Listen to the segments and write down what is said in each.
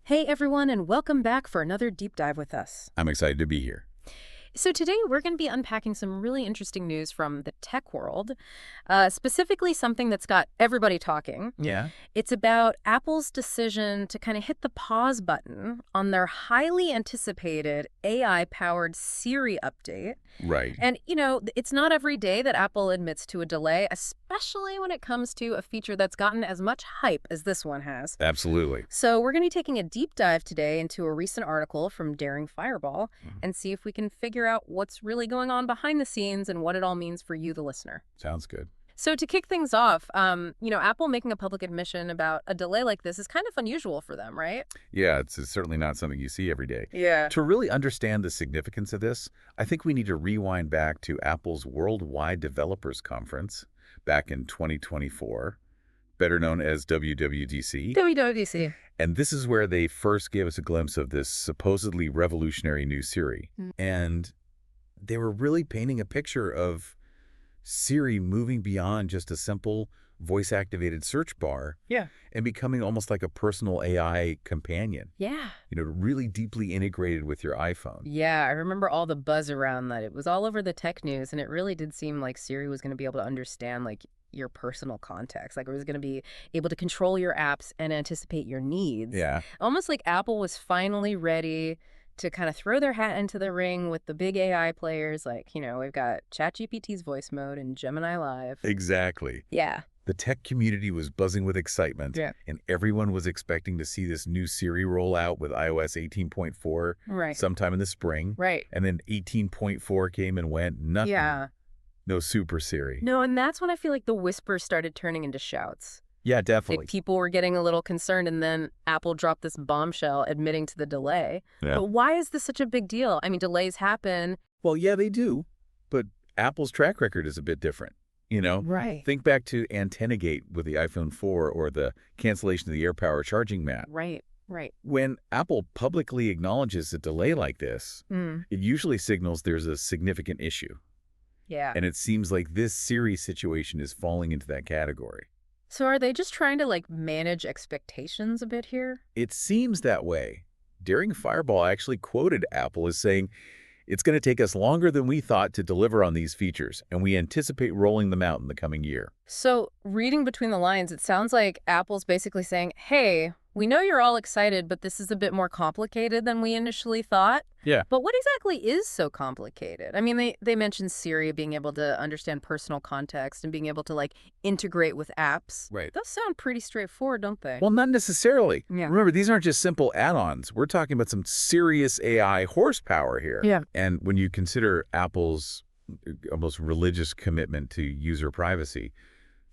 Hey everyone, and welcome back for another deep dive with us. I'm excited to be here. So today we're going to be unpacking some really interesting news from the tech world, specifically something that's got everybody talking. Yeah? It's about Apple's decision to kind of hit the pause button on their highly anticipated AI-powered Siri update. Right. And, it's not every day that Apple admits to a delay, especially when it comes to a feature that's gotten as much hype as this one has. Absolutely. So we're going to be taking a deep dive today into a recent article from Daring Fireball and see if we can figure out what's really going on behind the scenes and what it all means for you, the listener. Sounds good. So to kick things off, Apple making a public admission about a delay like this is kind of unusual for them, right? Yeah, it's certainly not something you see every day. Yeah. To really understand the significance of this, I think we need to rewind back to Apple's Worldwide Developers Conference back in 2024, better known as WWDC. WWDC. And this is where they first gave us a glimpse of this supposedly revolutionary new Siri. And they were really painting a picture of Siri moving beyond just a simple voice-activated search bar and becoming almost like a personal AI companion. Yeah. Really deeply integrated with your iPhone. Yeah, I remember all the buzz around that. It was all over the tech news, and it really did seem like Siri was going to be able to understand, your personal context. It was going to be able to control your apps and anticipate your needs. Yeah. Almost like Apple was finally ready to kind of throw their hat into the ring with the big AI players. We've got ChatGPT's voice mode and Gemini Live. Exactly. Yeah. The tech community was buzzing with excitement, and everyone was expecting to see this new Siri roll out with iOS 18.4 sometime in the spring. Right. And then 18.4 came and went. Nothing. Yeah. No Super Siri. No, and that's when I feel like the whispers started turning into shouts. Yeah, definitely. People were getting a little concerned, and then Apple dropped this bombshell admitting to the delay. Yeah. But why is this such a big deal? I mean, delays happen. Well, yeah, they do. But Apple's track record is a bit different. Right. Think back to AntennaGate with the iPhone 4 or the cancellation of the AirPower charging mat. Right. When Apple publicly acknowledges a delay like this, it usually signals there's a significant issue. Yeah. And it seems like this Siri situation is falling into that category. So are they just trying to, manage expectations a bit here? It seems that way. Daring Fireball actually quoted Apple as saying, "It's going to take us longer than we thought to deliver on these features, and we anticipate rolling them out in the coming year." So reading between the lines, it sounds like Apple's basically saying, hey, we know you're all excited, but this is a bit more complicated than we initially thought. Yeah. But what exactly is so complicated? I mean, they mentioned Siri being able to understand personal context and being able to, integrate with apps. Right. Those sound pretty straightforward, don't they? Well, not necessarily. Yeah. Remember, these aren't just simple add-ons. We're talking about some serious AI horsepower here. Yeah. And when you consider Apple's almost religious commitment to user privacy,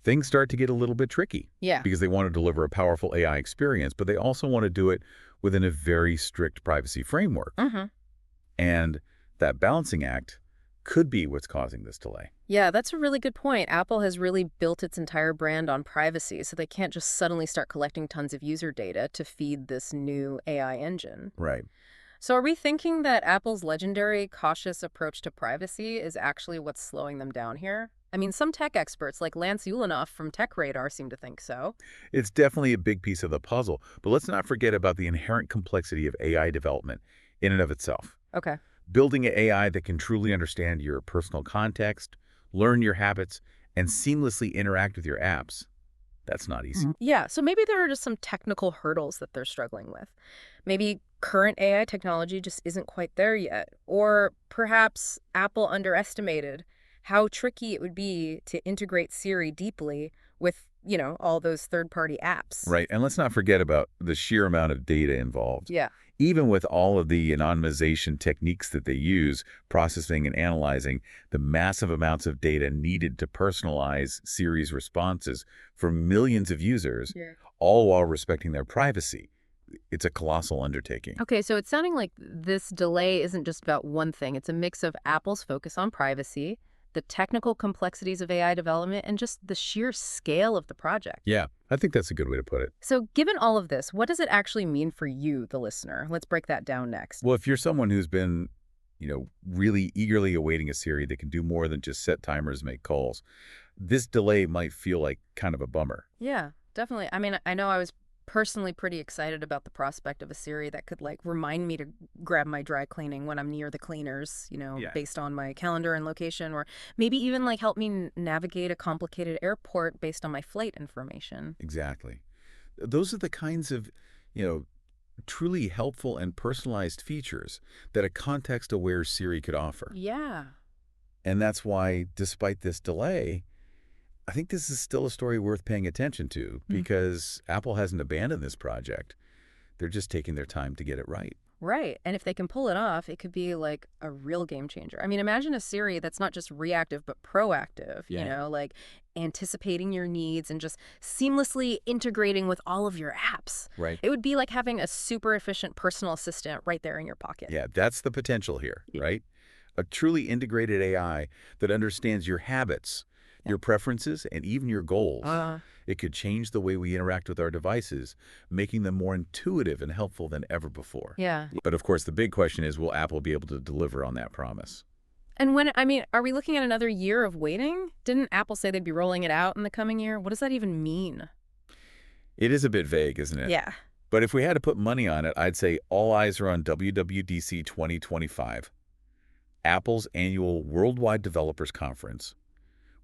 things start to get a little bit tricky. Yeah. Because they want to deliver a powerful AI experience, but they also want to do it within a very strict privacy framework. And that balancing act could be what's causing this delay. Yeah, that's a really good point. Apple has really built its entire brand on privacy, so they can't just suddenly start collecting tons of user data to feed this new AI engine. Right. So are we thinking that Apple's legendary cautious approach to privacy is actually what's slowing them down here? I mean, some tech experts like Lance Ulanoff from Tech Radar seem to think so. It's definitely a big piece of the puzzle, but let's not forget about the inherent complexity of AI development in and of itself. Okay. Building an AI that can truly understand your personal context, learn your habits, and seamlessly interact with your apps, that's not easy. Yeah, so maybe there are just some technical hurdles that they're struggling with. Maybe current AI technology just isn't quite there yet. Or perhaps Apple underestimated how tricky it would be to integrate Siri deeply with, all those third-party apps. Right, and let's not forget about the sheer amount of data involved. Yeah. Even with all of the anonymization techniques that they use, processing and analyzing the massive amounts of data needed to personalize Siri's responses for millions of users, all while respecting their privacy. It's a colossal undertaking. Okay, so it's sounding like this delay isn't just about one thing. It's a mix of Apple's focus on privacy, the technical complexities of AI development, and just the sheer scale of the project. Yeah, I think that's a good way to put it. So given all of this, what does it actually mean for you, the listener? Let's break that down next. Well, if you're someone who's been, really eagerly awaiting a Siri that can do more than just set timers, make calls, this delay might feel like kind of a bummer. Yeah, definitely. I mean, I know I was personally pretty excited about the prospect of a Siri that could, like, remind me to grab my dry cleaning when I'm near the cleaners, Yeah. based on my calendar and location, or maybe even, like, help me navigate a complicated airport based on my flight information. Exactly. Those are the kinds of, truly helpful and personalized features that a context-aware Siri could offer. Yeah. And that's why, despite this delay, I think this is still a story worth paying attention to because Apple hasn't abandoned this project. They're just taking their time to get it right. Right. And if they can pull it off, it could be like a real game changer. I mean, imagine a Siri that's not just reactive, but proactive, like anticipating your needs and just seamlessly integrating with all of your apps. Right. It would be like having a super efficient personal assistant right there in your pocket. Yeah, that's the potential here, right? A truly integrated AI that understands your habits, your preferences, and even your goals. It could change the way we interact with our devices, making them more intuitive and helpful than ever before. Yeah. But of course, the big question is, will Apple be able to deliver on that promise? And are we looking at another year of waiting? Didn't Apple say they'd be rolling it out in the coming year? What does that even mean? It is a bit vague, isn't it? Yeah. But if we had to put money on it, I'd say all eyes are on WWDC 2025, Apple's annual Worldwide Developers Conference,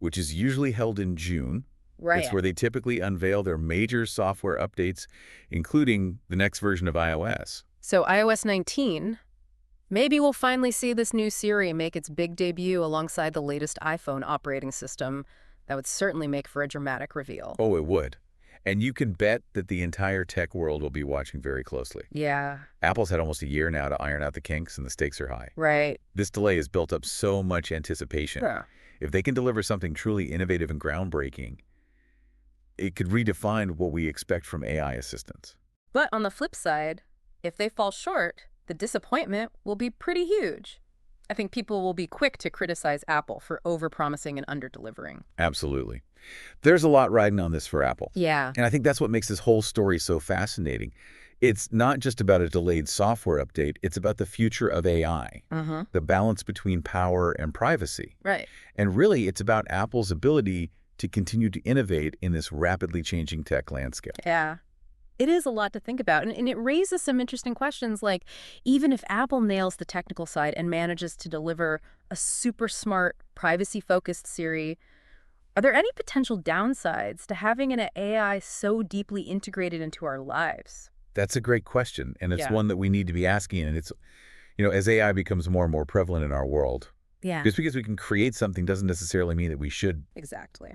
which is usually held in June. Right. It's where they typically unveil their major software updates, including the next version of iOS. So iOS 19, maybe we'll finally see this new Siri make its big debut alongside the latest iPhone operating system. That would certainly make for a dramatic reveal. Oh, it would. And you can bet that the entire tech world will be watching very closely. Yeah. Apple's had almost a year now to iron out the kinks, and the stakes are high. Right. This delay has built up so much anticipation. Yeah. If they can deliver something truly innovative and groundbreaking, it could redefine what we expect from AI assistants. But on the flip side, if they fall short, the disappointment will be pretty huge. I think people will be quick to criticize Apple for overpromising and underdelivering. Absolutely. There's a lot riding on this for Apple. Yeah. And I think that's what makes this whole story so fascinating. It's not just about a delayed software update. It's about the future of AI, the balance between power and privacy. Right. And really, it's about Apple's ability to continue to innovate in this rapidly changing tech landscape. Yeah. It is a lot to think about, and it raises some interesting questions, like even if Apple nails the technical side and manages to deliver a super smart, privacy-focused Siri, are there any potential downsides to having an AI so deeply integrated into our lives? That's a great question, and it's one that we need to be asking. And it's, as AI becomes more and more prevalent in our world, just because we can create something doesn't necessarily mean that we should. Exactly.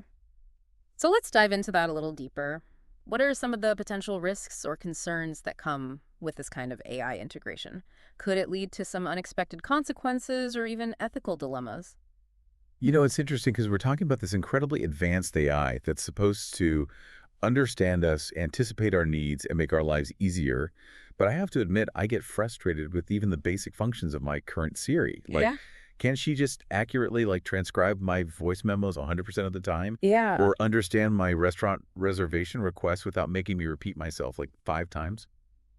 So let's dive into that a little deeper. What are some of the potential risks or concerns that come with this kind of AI integration? Could it lead to some unexpected consequences or even ethical dilemmas? It's interesting because we're talking about this incredibly advanced AI that's supposed to understand us, anticipate our needs, and make our lives easier. But I have to admit, I get frustrated with even the basic functions of my current Siri. Can't she just accurately transcribe my voice memos 100% of the time? Yeah. Or understand my restaurant reservation requests without making me repeat myself 5 times?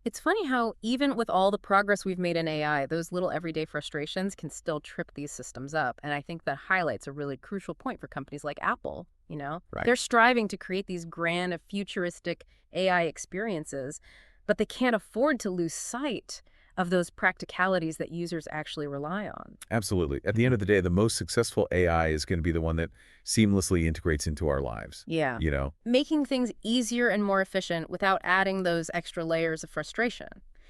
It's funny how even with all the progress we've made in AI, those little everyday frustrations can still trip these systems up. And I think that highlights a really crucial point for companies like Apple. Right. They're striving to create these grand, futuristic AI experiences, but they can't afford to lose sight of those practicalities that users actually rely on. Absolutely. At the end of the day, the most successful AI is going to be the one that seamlessly integrates into our lives. Yeah. Making things easier and more efficient without adding those extra layers of frustration.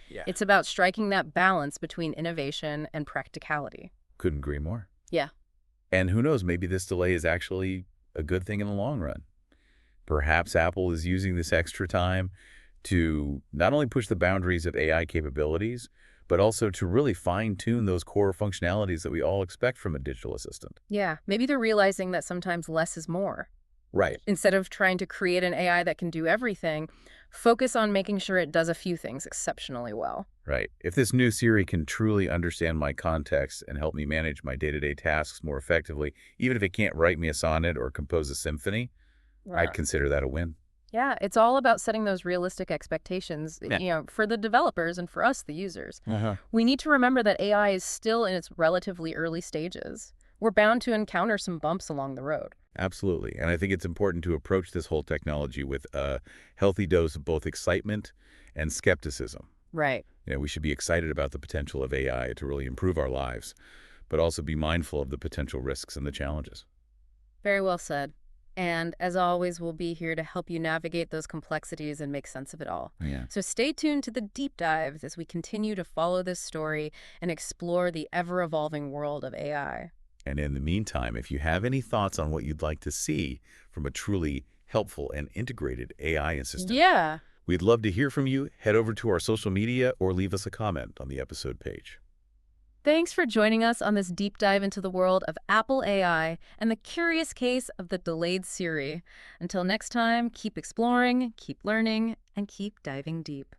Yeah. It's about striking that balance between innovation and practicality. Couldn't agree more. Yeah. And who knows, maybe this delay is actually a good thing in the long run. Perhaps Apple is using this extra time to not only push the boundaries of AI capabilities, but also to really fine-tune those core functionalities that we all expect from a digital assistant. Yeah, maybe they're realizing that sometimes less is more. Right. Instead of trying to create an AI that can do everything, focus on making sure it does a few things exceptionally well. Right. If this new Siri can truly understand my context and help me manage my day-to-day tasks more effectively, even if it can't write me a sonnet or compose a symphony, I'd consider that a win. Yeah, it's all about setting those realistic expectations, for the developers and for us, the users. We need to remember that AI is still in its relatively early stages. We're bound to encounter some bumps along the road. Absolutely. And I think it's important to approach this whole technology with a healthy dose of both excitement and skepticism. Right. We should be excited about the potential of AI to really improve our lives, but also be mindful of the potential risks and the challenges. Very well said. And as always, we'll be here to help you navigate those complexities and make sense of it all. Yeah. So stay tuned to the deep dives as we continue to follow this story and explore the ever-evolving world of AI. And in the meantime, if you have any thoughts on what you'd like to see from a truly helpful and integrated AI assistant, Yeah. we'd love to hear from you. Head over to our social media or leave us a comment on the episode page. Thanks for joining us on this deep dive into the world of Apple AI and the curious case of the delayed Siri. Until next time, keep exploring, keep learning, and keep diving deep.